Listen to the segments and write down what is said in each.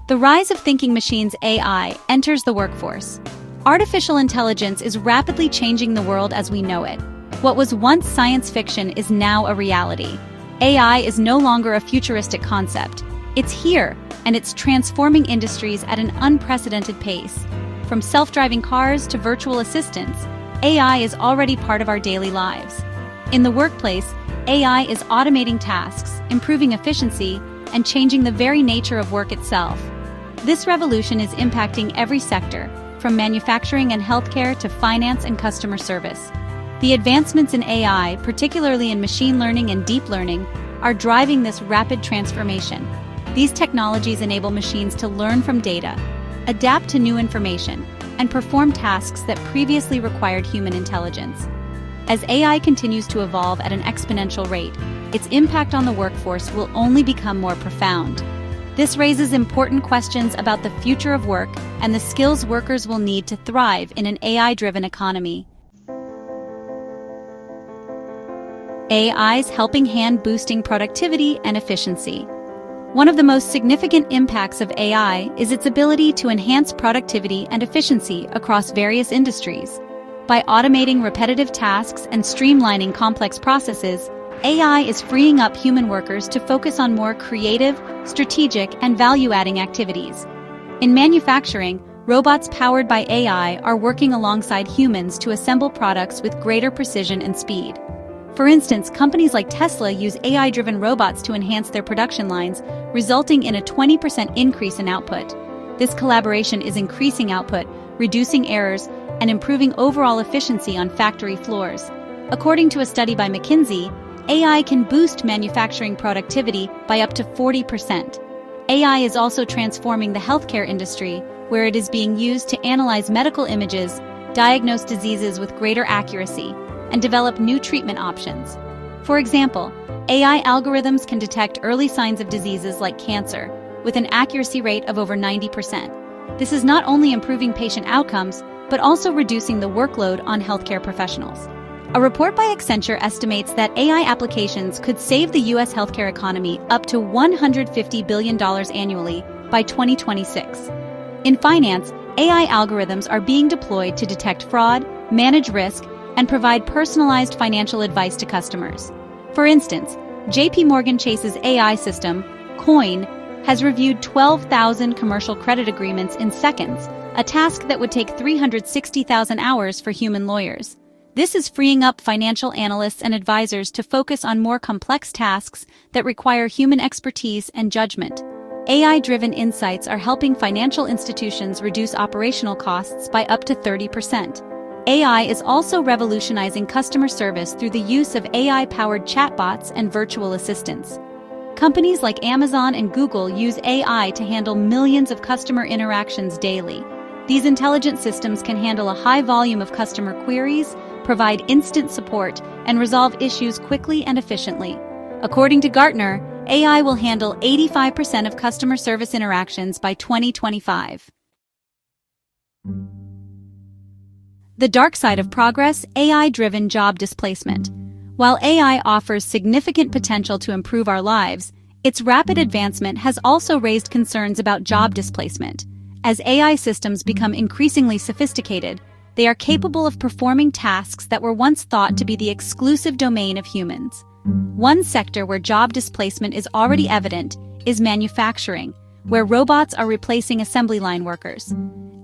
The rise of thinking machines (AI) enters the workforce. Artificial intelligence is rapidly changing the world as we know it. What was once science fiction is now a reality. AI is no longer a futuristic concept. It's here, and it's transforming industries at an unprecedented pace. From self-driving cars to virtual assistants, AI is already part of our daily lives. In the workplace, AI is automating tasks, improving efficiency, and changing the very nature of work itself. This revolution is impacting every sector, from manufacturing and healthcare to finance and customer service. The advancements in AI, particularly in machine learning and deep learning, are driving this rapid transformation. These technologies enable machines to learn from data, adapt to new information, and perform tasks that previously required human intelligence. As AI continues to evolve at an exponential rate, its impact on the workforce will only become more profound. This raises important questions about the future of work and the skills workers will need to thrive in an AI-driven economy. AI's helping hand boosting productivity and efficiency. One of the most significant impacts of AI is its ability to enhance productivity and efficiency across various industries. By automating repetitive tasks and streamlining complex processes, AI is freeing up human workers to focus on more creative, strategic, and value-adding activities. In manufacturing, robots powered by AI are working alongside humans to assemble products with greater precision and speed. For instance, companies like Tesla use AI-driven robots to enhance their production lines, resulting in a 20% increase in output. This collaboration is increasing output, reducing errors, and improving overall efficiency on factory floors. According to a study by McKinsey, AI can boost manufacturing productivity by up to 40%. AI is also transforming the healthcare industry, where it is being used to analyze medical images, diagnose diseases with greater accuracy, and develop new treatment options. For example, AI algorithms can detect early signs of diseases like cancer, with an accuracy rate of over 90%. This is not only improving patient outcomes, but also reducing the workload on healthcare professionals. A report by Accenture estimates that AI applications could save the U.S. healthcare economy up to $150 billion annually by 2026. In finance, AI algorithms are being deployed to detect fraud, manage risk, and provide personalized financial advice to customers. For instance, JP Chase's AI system, Coin, has reviewed 12,000 commercial credit agreements in seconds, a task that would take 360,000 hours for human lawyers. This is freeing up financial analysts and advisors to focus on more complex tasks that require human expertise and judgment. AI-driven insights are helping financial institutions reduce operational costs by up to 30%. AI is also revolutionizing customer service through the use of AI-powered chatbots and virtual assistants. Companies like Amazon and Google use AI to handle millions of customer interactions daily. These intelligent systems can handle a high volume of customer queries, provide instant support, and resolve issues quickly and efficiently. According to Gartner, AI will handle 85% of customer service interactions by 2025. The dark side of progress: AI-driven job displacement. While AI offers significant potential to improve our lives, its rapid advancement has also raised concerns about job displacement. As AI systems become increasingly sophisticated, they are capable of performing tasks that were once thought to be the exclusive domain of humans. One sector where job displacement is already evident is manufacturing, where robots are replacing assembly line workers.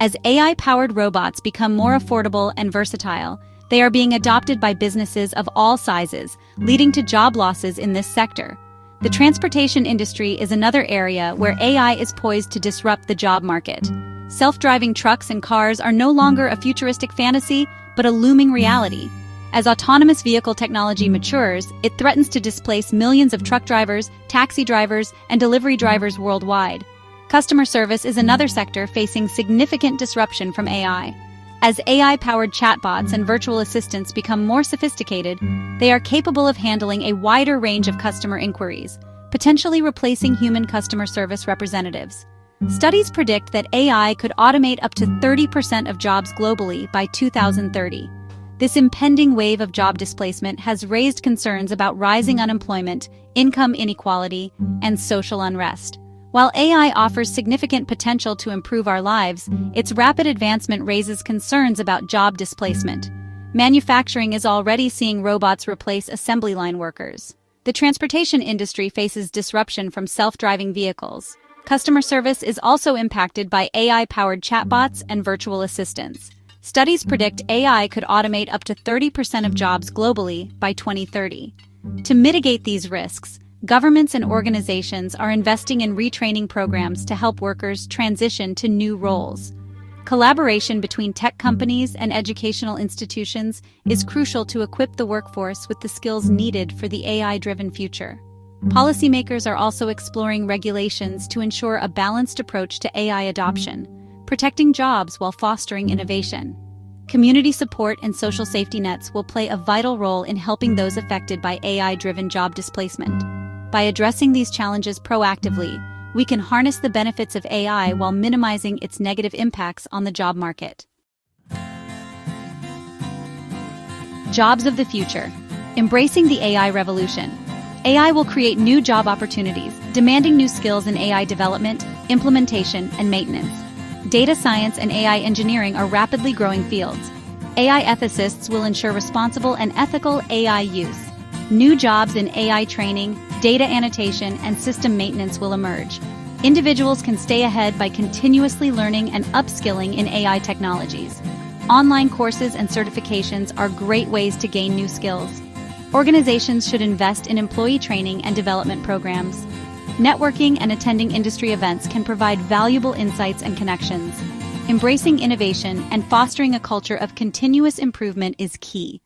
As AI-powered robots become more affordable and versatile, they are being adopted by businesses of all sizes, leading to job losses in this sector. The transportation industry is another area where AI is poised to disrupt the job market. Self-driving trucks and cars are no longer a futuristic fantasy, but a looming reality. As autonomous vehicle technology matures, it threatens to displace millions of truck drivers, taxi drivers, and delivery drivers worldwide. Customer service is another sector facing significant disruption from AI. As AI-powered chatbots and virtual assistants become more sophisticated, they are capable of handling a wider range of customer inquiries, potentially replacing human customer service representatives. Studies predict that AI could automate up to 30% of jobs globally by 2030. This impending wave of job displacement has raised concerns about rising unemployment, income inequality, and social unrest. While AI offers significant potential to improve our lives, its rapid advancement raises concerns about job displacement. Manufacturing is already seeing robots replace assembly line workers. The transportation industry faces disruption from self-driving vehicles. Customer service is also impacted by AI-powered chatbots and virtual assistants. Studies predict AI could automate up to 30% of jobs globally by 2030. To mitigate these risks, governments and organizations are investing in retraining programs to help workers transition to new roles. Collaboration between tech companies and educational institutions is crucial to equip the workforce with the skills needed for the AI-driven future. Policymakers are also exploring regulations to ensure a balanced approach to AI adoption, protecting jobs while fostering innovation. Community support and social safety nets will play a vital role in helping those affected by AI-driven job displacement. By addressing these challenges proactively, we can harness the benefits of AI while minimizing its negative impacts on the job market. Jobs of the future. Embracing the AI revolution. AI will create new job opportunities, demanding new skills in AI development, implementation, and maintenance. Data science and AI engineering are rapidly growing fields. AI ethicists will ensure responsible and ethical AI use. New jobs in AI training, data annotation, and system maintenance will emerge. Individuals can stay ahead by continuously learning and upskilling in AI technologies. Online courses and certifications are great ways to gain new skills. Organizations should invest in employee training and development programs. Networking and attending industry events can provide valuable insights and connections. Embracing innovation and fostering a culture of continuous improvement is key.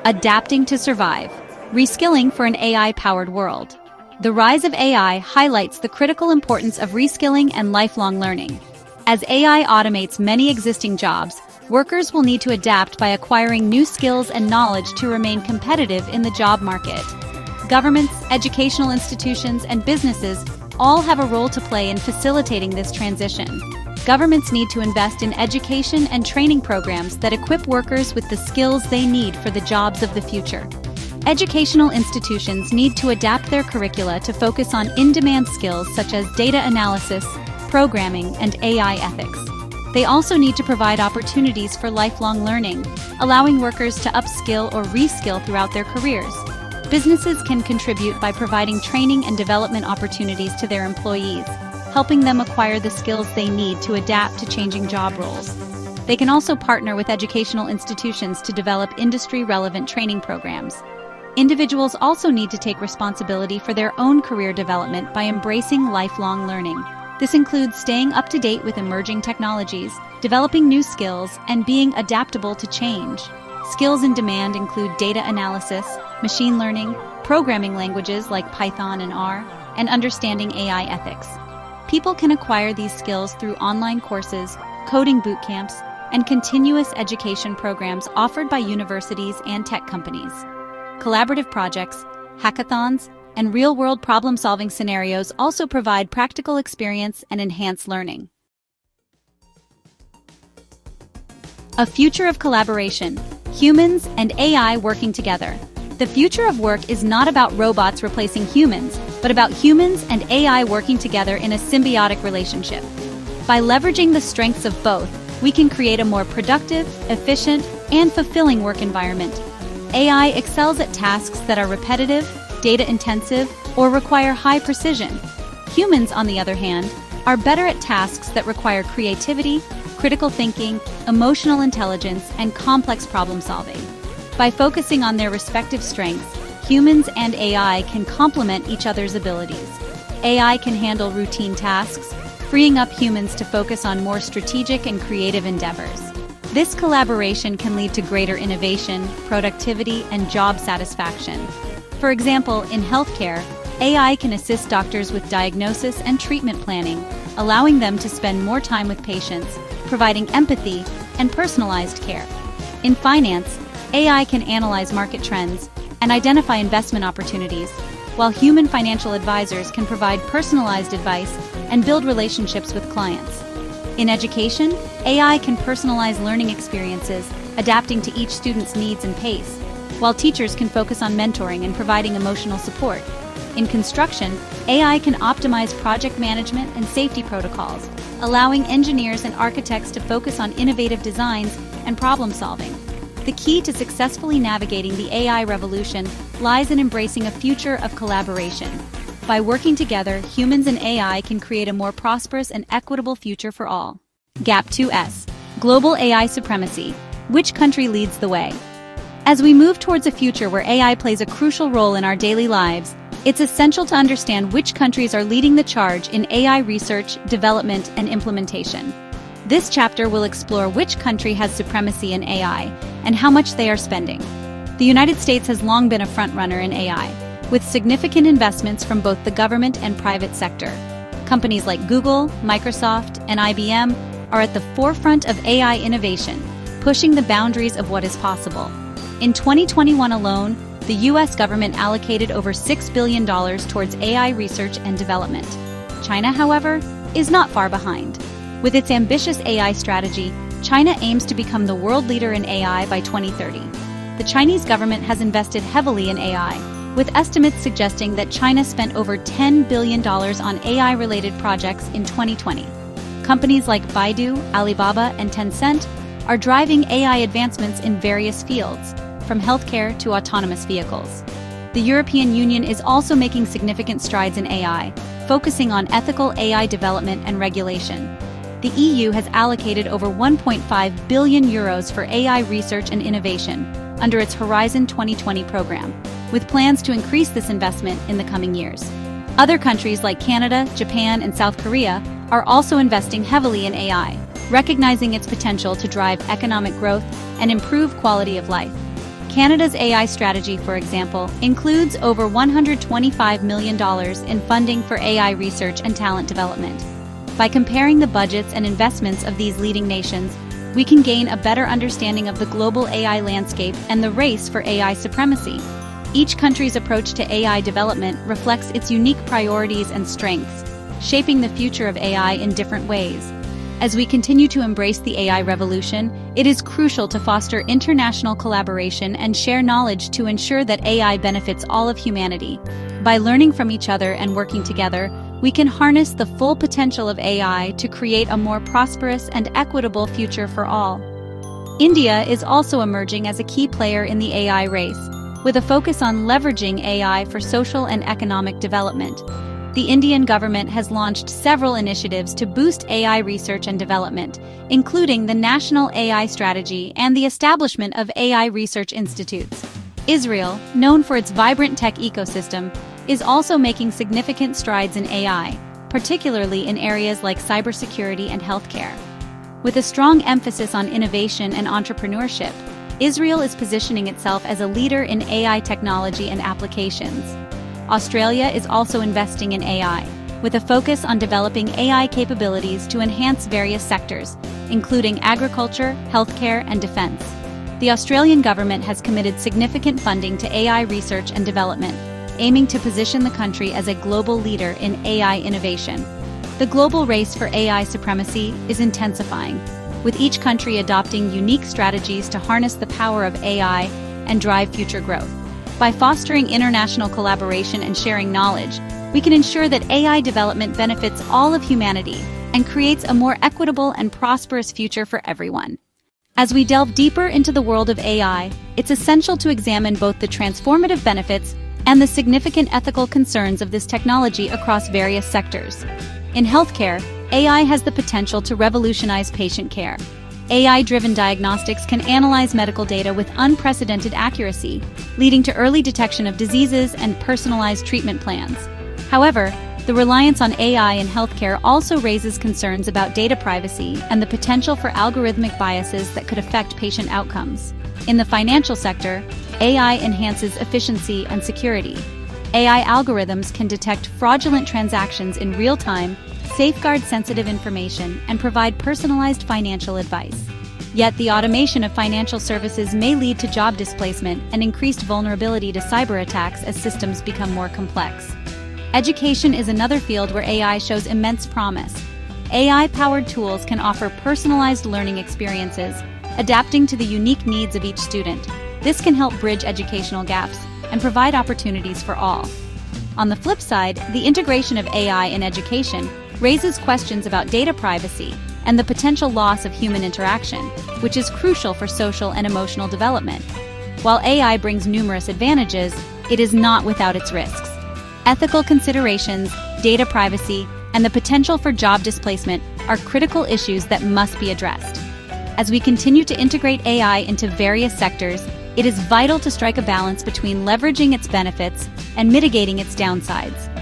Adapting to survive. Reskilling for an AI-powered world. The rise of AI highlights the critical importance of reskilling and lifelong learning. As AI automates many existing jobs, workers will need to adapt by acquiring new skills and knowledge to remain competitive in the job market. Governments, educational institutions, and businesses all have a role to play in facilitating this transition. Governments need to invest in education and training programs that equip workers with the skills they need for the jobs of the future. Educational institutions need to adapt their curricula to focus on in-demand skills such as data analysis, programming, and AI ethics. They also need to provide opportunities for lifelong learning, allowing workers to upskill or reskill throughout their careers. Businesses can contribute by providing training and development opportunities to their employees, helping them acquire the skills they need to adapt to changing job roles. They can also partner with educational institutions to develop industry-relevant training programs. Individuals also need to take responsibility for their own career development by embracing lifelong learning. This includes staying up to date with emerging technologies, developing new skills, and being adaptable to change. Skills in demand include data analysis, machine learning, programming languages like Python and R, and understanding AI ethics. People can acquire these skills through online courses, coding boot camps, and continuous education programs offered by universities and tech companies. Collaborative projects, hackathons, and real-world problem-solving scenarios also provide practical experience and enhance learning. A future of collaboration, humans and AI working together. The future of work is not about robots replacing humans, but about humans and AI working together in a symbiotic relationship. By leveraging the strengths of both, we can create a more productive, efficient, and fulfilling work environment. AI excels at tasks that are repetitive, data-intensive, or require high precision. Humans, on the other hand, are better at tasks that require creativity, critical thinking, emotional intelligence, and complex problem-solving. By focusing on their respective strengths, humans and AI can complement each other's abilities. AI can handle routine tasks, freeing up humans to focus on more strategic and creative endeavors. This collaboration can lead to greater innovation, productivity, and job satisfaction. For example, in healthcare, AI can assist doctors with diagnosis and treatment planning, allowing them to spend more time with patients, providing empathy and personalized care. In finance, AI can analyze market trends and identify investment opportunities, while human financial advisors can provide personalized advice and build relationships with clients. In education, AI can personalize learning experiences, adapting to each student's needs and pace, while teachers can focus on mentoring and providing emotional support. In construction, AI can optimize project management and safety protocols, allowing engineers and architects to focus on innovative designs and problem solving. The key to successfully navigating the AI revolution lies in embracing a future of collaboration. By working together, humans and AI can create a more prosperous and equitable future for all. Gap 2S. Global AI supremacy. Which country leads the way? As we move towards a future where AI plays a crucial role in our daily lives, it's essential to understand which countries are leading the charge in AI research, development, and implementation. This chapter will explore which country has supremacy in AI and how much they are spending. The United States has long been a frontrunner in AI, with significant investments from both the government and private sector. Companies like Google, Microsoft, and IBM are at the forefront of AI innovation, pushing the boundaries of what is possible. In 2021 alone, the U.S. government allocated over $6 billion towards AI research and development. China, however, is not far behind. With its ambitious AI strategy, China aims to become the world leader in AI by 2030. The Chinese government has invested heavily in AI, with estimates suggesting that China spent over $10 billion on AI-related projects in 2020. Companies like Baidu, Alibaba, and Tencent are driving AI advancements in various fields, from healthcare to autonomous vehicles. The European Union is also making significant strides in AI, focusing on ethical AI development and regulation. The EU has allocated over €1.5 billion for AI research and innovation under its Horizon 2020 program, with plans to increase this investment in the coming years. Other countries like Canada, Japan, and South Korea are also investing heavily in AI, recognizing its potential to drive economic growth and improve quality of life. Canada's AI strategy, for example, includes over $125 million in funding for AI research and talent development. By comparing the budgets and investments of these leading nations, we can gain a better understanding of the global AI landscape and the race for AI supremacy. Each country's approach to AI development reflects its unique priorities and strengths, shaping the future of AI in different ways. As we continue to embrace the AI revolution, it is crucial to foster international collaboration and share knowledge to ensure that AI benefits all of humanity. By learning from each other and working together, we can harness the full potential of AI to create a more prosperous and equitable future for all. India is also emerging as a key player in the AI race, with a focus on leveraging AI for social and economic development. The Indian government has launched several initiatives to boost AI research and development, including the National AI Strategy and the establishment of AI research institutes. Israel, known for its vibrant tech ecosystem, is also making significant strides in AI, particularly in areas like cybersecurity and healthcare. With a strong emphasis on innovation and entrepreneurship, Israel is positioning itself as a leader in AI technology and applications. Australia is also investing in AI, with a focus on developing AI capabilities to enhance various sectors, including agriculture, healthcare, and defense. The Australian government has committed significant funding to AI research and development, aiming to position the country as a global leader in AI innovation. The global race for AI supremacy is intensifying, with each country adopting unique strategies to harness the power of AI and drive future growth. By fostering international collaboration and sharing knowledge, we can ensure that AI development benefits all of humanity and creates a more equitable and prosperous future for everyone. As we delve deeper into the world of AI, it's essential to examine both the transformative benefits and the significant ethical concerns of this technology across various sectors. In healthcare, AI has the potential to revolutionize patient care. AI-driven diagnostics can analyze medical data with unprecedented accuracy, leading to early detection of diseases and personalized treatment plans. However, the reliance on AI in healthcare also raises concerns about data privacy and the potential for algorithmic biases that could affect patient outcomes. In the financial sector, AI enhances efficiency and security. AI algorithms can detect fraudulent transactions in real time, safeguard sensitive information, and provide personalized financial advice. Yet the automation of financial services may lead to job displacement and increased vulnerability to cyber attacks as systems become more complex. Education is another field where AI shows immense promise. AI-powered tools can offer personalized learning experiences, adapting to the unique needs of each student. This can help bridge educational gaps and provide opportunities for all. On the flip side, the integration of AI in education raises questions about data privacy and the potential loss of human interaction, which is crucial for social and emotional development. While AI brings numerous advantages, it is not without its risks. Ethical considerations, data privacy, and the potential for job displacement are critical issues that must be addressed. As we continue to integrate AI into various sectors, it is vital to strike a balance between leveraging its benefits and mitigating its downsides.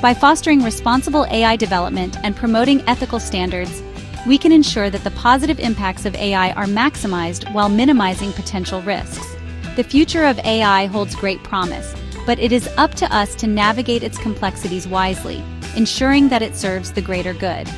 By fostering responsible AI development and promoting ethical standards, we can ensure that the positive impacts of AI are maximized while minimizing potential risks. The future of AI holds great promise, but it is up to us to navigate its complexities wisely, ensuring that it serves the greater good.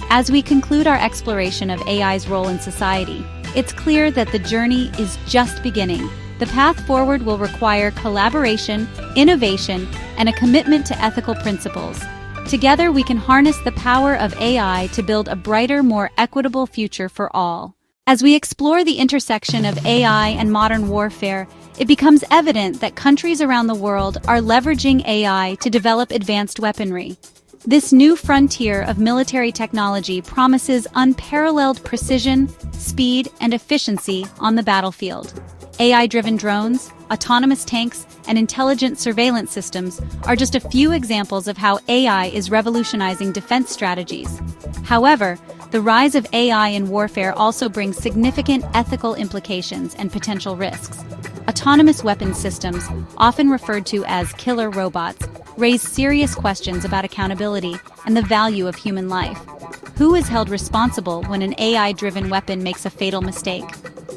As we conclude our exploration of AI's role in society, it's clear that the journey is just beginning. The path forward will require collaboration, innovation, and a commitment to ethical principles. Together, we can harness the power of AI to build a brighter, more equitable future for all. As we explore the intersection of AI and modern warfare, it becomes evident that countries around the world are leveraging AI to develop advanced weaponry. This new frontier of military technology promises unparalleled precision, speed, and efficiency on the battlefield. AI-driven drones, autonomous tanks, and intelligent surveillance systems are just a few examples of how AI is revolutionizing defense strategies. However, the rise of AI in warfare also brings significant ethical implications and potential risks. Autonomous weapons systems, often referred to as killer robots, raise serious questions about accountability and the value of human life. Who is held responsible when an AI-driven weapon makes a fatal mistake?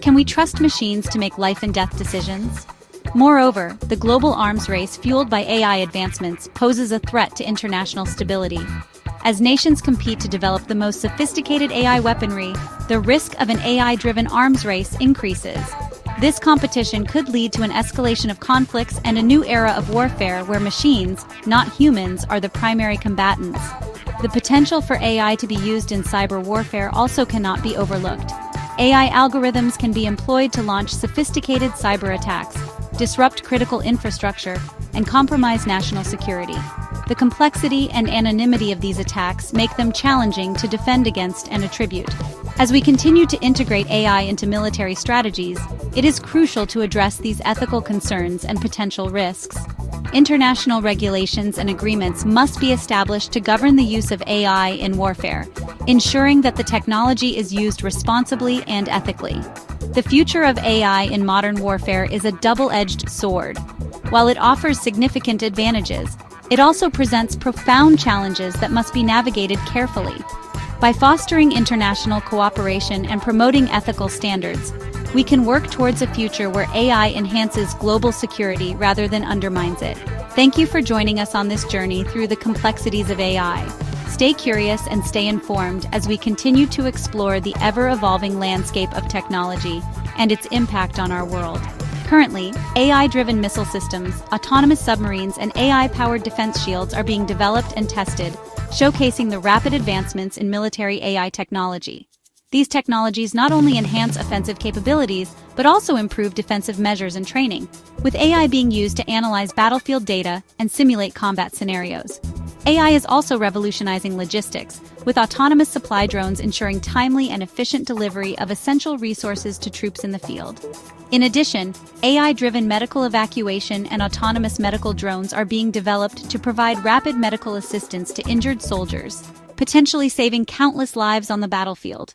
Can we trust machines to make life and death decisions? Moreover, the global arms race fueled by AI advancements poses a threat to international stability. As nations compete to develop the most sophisticated AI weaponry, the risk of an AI-driven arms race increases. This competition could lead to an escalation of conflicts and a new era of warfare where machines, not humans, are the primary combatants. The potential for AI to be used in cyber warfare also cannot be overlooked. AI algorithms can be employed to launch sophisticated cyber attacks, disrupt critical infrastructure, and compromise national security. The complexity and anonymity of these attacks make them challenging to defend against and attribute. As we continue to integrate AI into military strategies, it is crucial to address these ethical concerns and potential risks. International regulations and agreements must be established to govern the use of AI in warfare, ensuring that the technology is used responsibly and ethically. The future of AI in modern warfare is a double-edged sword. While it offers significant advantages, it also presents profound challenges that must be navigated carefully. By fostering international cooperation and promoting ethical standards, we can work towards a future where AI enhances global security rather than undermines it. Thank you for joining us on this journey through the complexities of AI. Stay curious and stay informed as we continue to explore the ever-evolving landscape of technology and its impact on our world. Currently, AI-driven missile systems, autonomous submarines, and AI-powered defense shields are being developed and tested, showcasing the rapid advancements in military AI technology. These technologies not only enhance offensive capabilities, but also improve defensive measures and training, with AI being used to analyze battlefield data and simulate combat scenarios. AI is also revolutionizing logistics, with autonomous supply drones ensuring timely and efficient delivery of essential resources to troops in the field. In addition, AI-driven medical evacuation and autonomous medical drones are being developed to provide rapid medical assistance to injured soldiers, potentially saving countless lives on the battlefield.